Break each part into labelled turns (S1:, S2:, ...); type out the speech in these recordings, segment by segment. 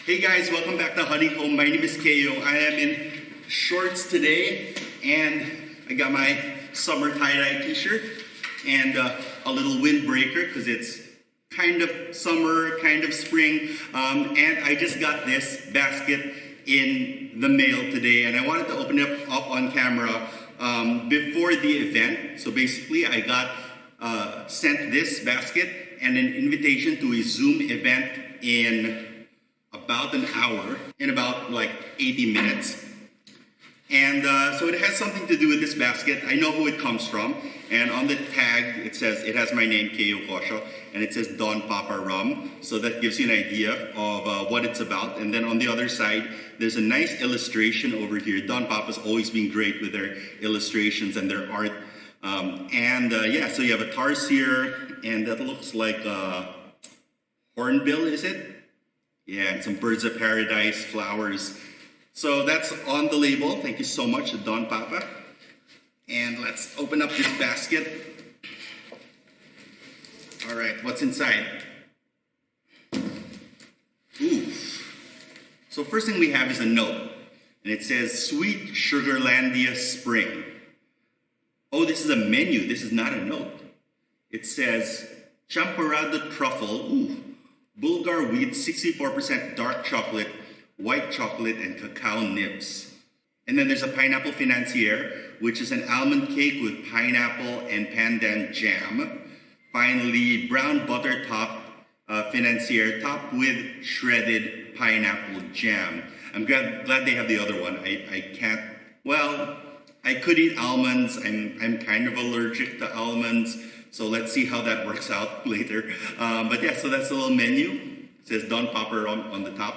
S1: Hey guys, welcome back to Honeycomb. My name is Kayo. I am in shorts today, and I got my summer tie-dye t-shirt and a little windbreaker because it's kind of summer, kind of spring. And I just got this basket in the mail today, and I wanted to open it up on camera before the event. So basically, I got sent this basket and an invitation to a Zoom event in about an hour, in about like 80 minutes. And so it has something to do with this basket. I know who it comes from. And on the tag, it says, it has my name, Kayo, and it says Don Papa Rum. So that gives you an idea of what it's about. And then on the other side, there's a nice illustration over here. Don Papa's always been great with their illustrations and their art. Yeah, so you have a tarsier, and that looks like a hornbill, is it? Yeah, and some birds of paradise, flowers. So that's on the label. Thank you so much to Don Papa. And let's open up this basket. All right, what's inside? Ooh. So first thing we have is a note. And it says, Sweet Sugarlandia Spring. Oh, this is a menu. This is not a note. It says, Champorado Truffle. Ooh. Bulgar wheat, 64% dark chocolate, white chocolate, and cacao nibs. And then there's a pineapple financier, which is an almond cake with pineapple and pandan jam. Finally, brown butter top financier topped with shredded pineapple jam. I'm glad they have the other one. I can't, well, I could eat almonds. I'm kind of allergic to almonds. So let's see how that works out later. But yeah, so that's the little menu. It says Don Papa on the top.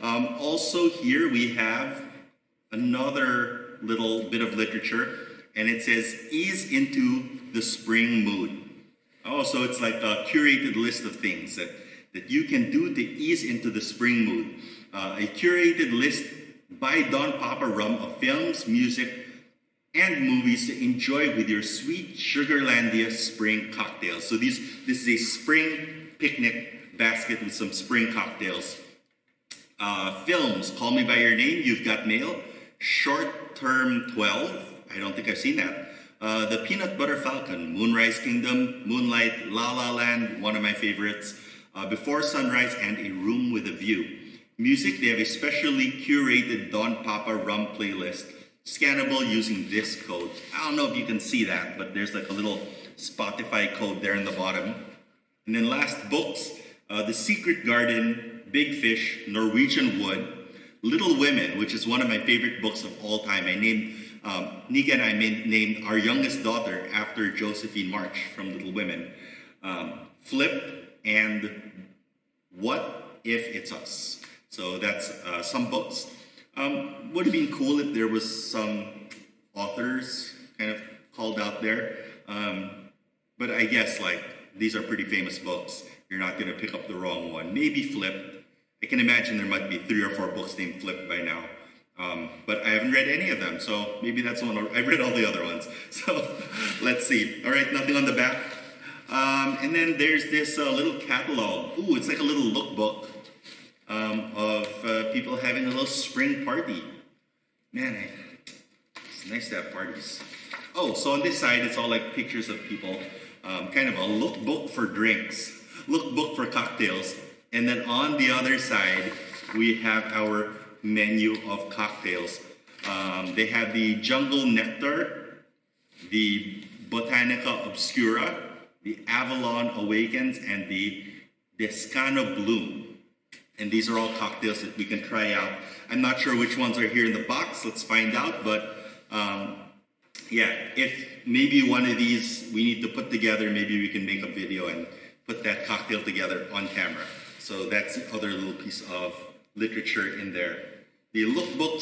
S1: Also here we have another little bit of literature, and it says ease into the spring mood. Oh, so it's like a curated list of things that you can do to ease into the spring mood. A curated list by Don Papa Rum of films, music, and movies to enjoy with your sweet Sugarlandia spring cocktails. So this is a spring picnic basket with some spring cocktails. Films, Call Me By Your Name, You've Got Mail, Short Term 12, I don't think I've seen that. The Peanut Butter Falcon, Moonrise Kingdom, Moonlight, La La Land, one of my favorites, Before Sunrise, and A Room with a View. Music, they have a specially curated Don Papa Rum playlist, scannable using this code. I don't know if you can see that, but there's like a little Spotify code there in the bottom. And then last, books, The Secret Garden, Big Fish, Norwegian Wood, Little Women, which is one of my favorite books of all time. I named, Nika and I named our youngest daughter after Josephine March from Little Women. Flip, and What If It's Us? So that's some books. Would have been cool if there was some authors kind of called out there. But I guess like these are pretty famous books. You're not going to pick up the wrong one. Maybe Flip. I can imagine there might be 3 or 4 books named Flip by now. But I haven't read any of them, so maybe that's one. I've read all the other ones. So let's see. All right, nothing on the back. And then there's this little catalog. Ooh, it's like a little lookbook of people having a little spring party. Man, it's nice to have parties. Oh, so on this side, it's all like pictures of people. Kind of a lookbook for drinks, lookbook for cocktails. And then on the other side, we have our menu of cocktails. They have the Jungle Nectar, the Botanica Obscura, the Avalon Awakens, and the Descano Bloom. And these are all cocktails that we can try out. I'm not sure which ones are here in the box. Let's find out. But yeah, if maybe one of these we need to put together, maybe we can make a video and put that cocktail together on camera. So that's the other little piece of literature in there. The lookbook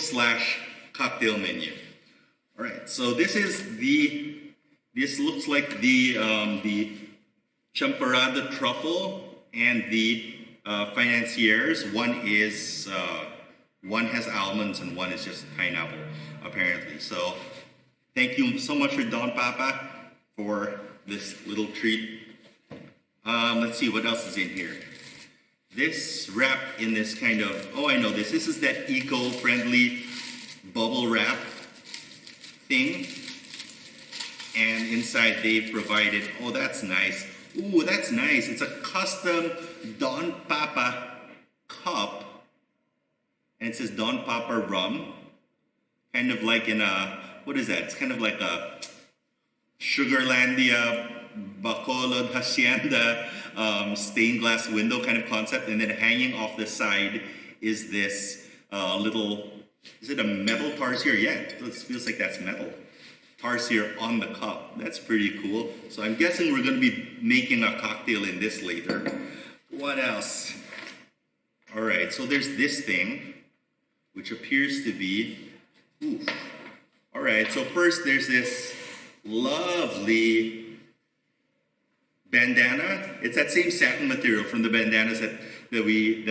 S1: / cocktail menu. All right, so this looks like the Champorado Truffle and the financiers. One has almonds and one is just pineapple, apparently. So thank you so much for Don Papa for this little treat. Let's see what else is in here. this wrapped in this kind of, oh, I know this. This is that eco-friendly bubble wrap thing. And inside they've provided, oh, that's nice. Ooh, that's nice. It's a custom Don Papa cup. And it says Don Papa rum. Kind of like in a, what is that? It's kind of like a Sugarlandia, Bacolod, Hacienda stained glass window kind of concept. And then hanging off the side is this little, is it a metal tarsier? Yeah, it feels like that's metal. Tarsier on the cup. That's pretty cool. So I'm guessing we're going to be making a cocktail in this later. What else? All right, so there's this thing, which appears to be, ooh. All right, so first there's this lovely bandana. It's that same satin material from the bandanas that we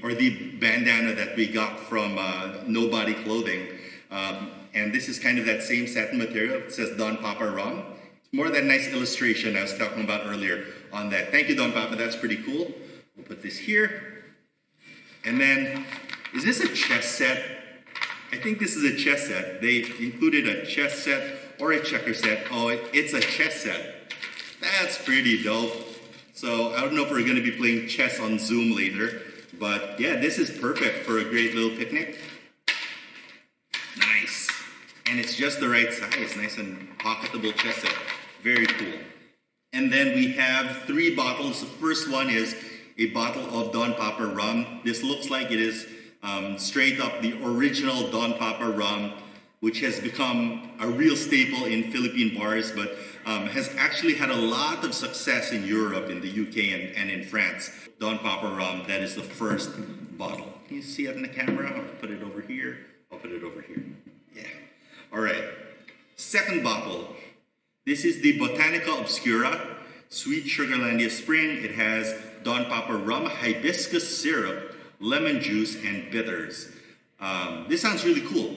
S1: or the bandana that we got from Nobody Clothing. And this is kind of that same satin material. It says Don Papa rum. It's more that nice illustration I was talking about earlier on that. Thank you, Don Papa. That's pretty cool. We'll put this here. And then, is this a chess set? I think this is a chess set. They included a chess set or a checker set. Oh, it's a chess set. That's pretty dope. So I don't know if we're going to be playing chess on Zoom later. But yeah, this is perfect for a great little picnic. Nice. And it's just the right size. Nice and pocketable chess set. Very cool. And then we have 3 bottles. The first one is a bottle of Don Papa rum. This looks like it is straight up the original Don Papa rum, which has become a real staple in Philippine bars, but has actually had a lot of success in Europe, in the UK, and in France. Don Papa rum, that is the first bottle. Can you see it in the camera? I'll put it over here. I'll put it over here. Yeah. All right. Second bottle. This is the Botanica Obscura Sweet Sugarlandia Spring. It has Don Papa rum, hibiscus syrup, lemon juice, and bitters. This sounds really cool.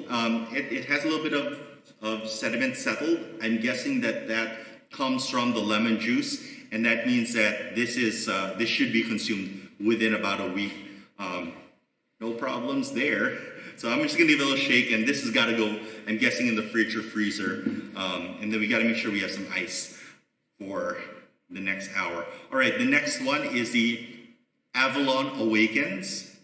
S1: It has a little bit of sediment settled. I'm guessing that comes from the lemon juice, and that means that this should be consumed within about a week. No problems there. So I'm just gonna give it a little shake, and this has got to go, I'm guessing, in the fridge or freezer. And then we got to make sure we have some ice for the next hour. All right, the next one is the Avalon Awakens.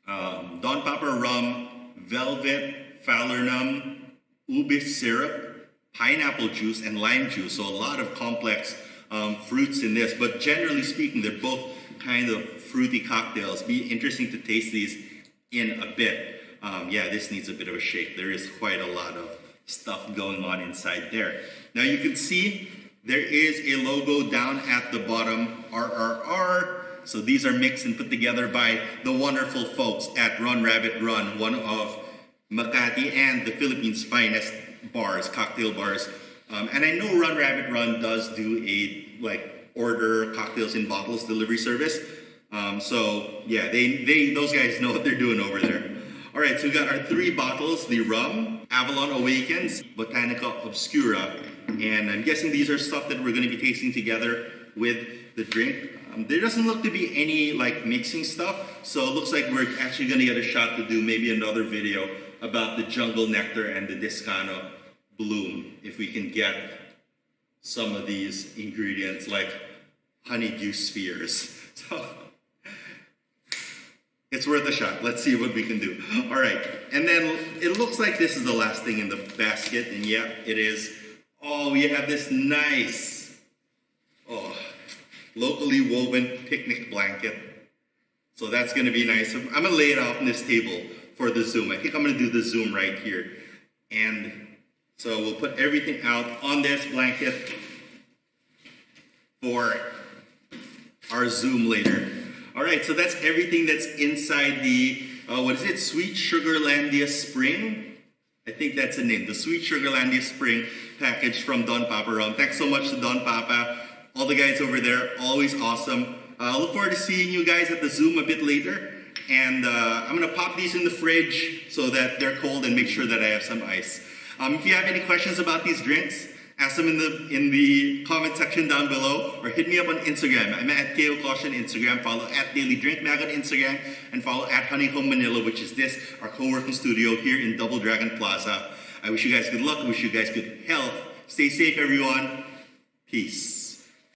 S1: Don Papa rum, velvet, falernum, ube syrup, pineapple juice, and lime juice. So a lot of complex fruits in this. But generally speaking, they're both kind of fruity cocktails. Be interesting to taste these in a bit. Yeah, this needs a bit of a shake. There is quite a lot of stuff going on inside there. Now you can see there is a logo down at the bottom, RRR. So these are mixed and put together by the wonderful folks at Run Rabbit Run, one of Makati and the Philippines' finest bars, cocktail bars. And I know Run Rabbit Run does do a order cocktails in bottles delivery service. So yeah, those guys know what they're doing over there. All right, so we got our 3 bottles: the rum, Avalon Awakens, Botanica Obscura, and I'm guessing these are stuff that we're going to be tasting together with the drink. There doesn't look to be any mixing stuff, so it looks like we're actually going to get a shot to do maybe another video about the jungle nectar and the Descano bloom, if we can get some of these ingredients like honeydew spheres. So it's worth a shot. Let's see what we can do. All right, and then it looks like this is the last thing in the basket, and yeah, it is. Oh, we have this nice, locally woven picnic blanket. So that's gonna be nice. I'm gonna lay it out on this table for the Zoom. I think I'm gonna do the Zoom right here. And so we'll put everything out on this blanket for our Zoom later. All right, so that's everything that's inside the, Sweet Sugarlandia Spring? I think that's the name, the Sweet Sugarlandia Spring package from Don Papa Rum. Thanks so much to Don Papa, all the guys over there, always awesome. I look forward to seeing you guys at the Zoom a bit later. And I'm gonna pop these in the fridge so that they're cold and make sure that I have some ice. If you have any questions about these drinks, Ask them in the comment section down below, or hit me up on Instagram. I'm at Kayo on Instagram. Follow at Daily Drink Mag on Instagram, and follow at HoneycombManila, which is our co-working studio here in Double Dragon Plaza. I wish you guys good luck. I wish you guys good health. Stay safe, everyone. Peace.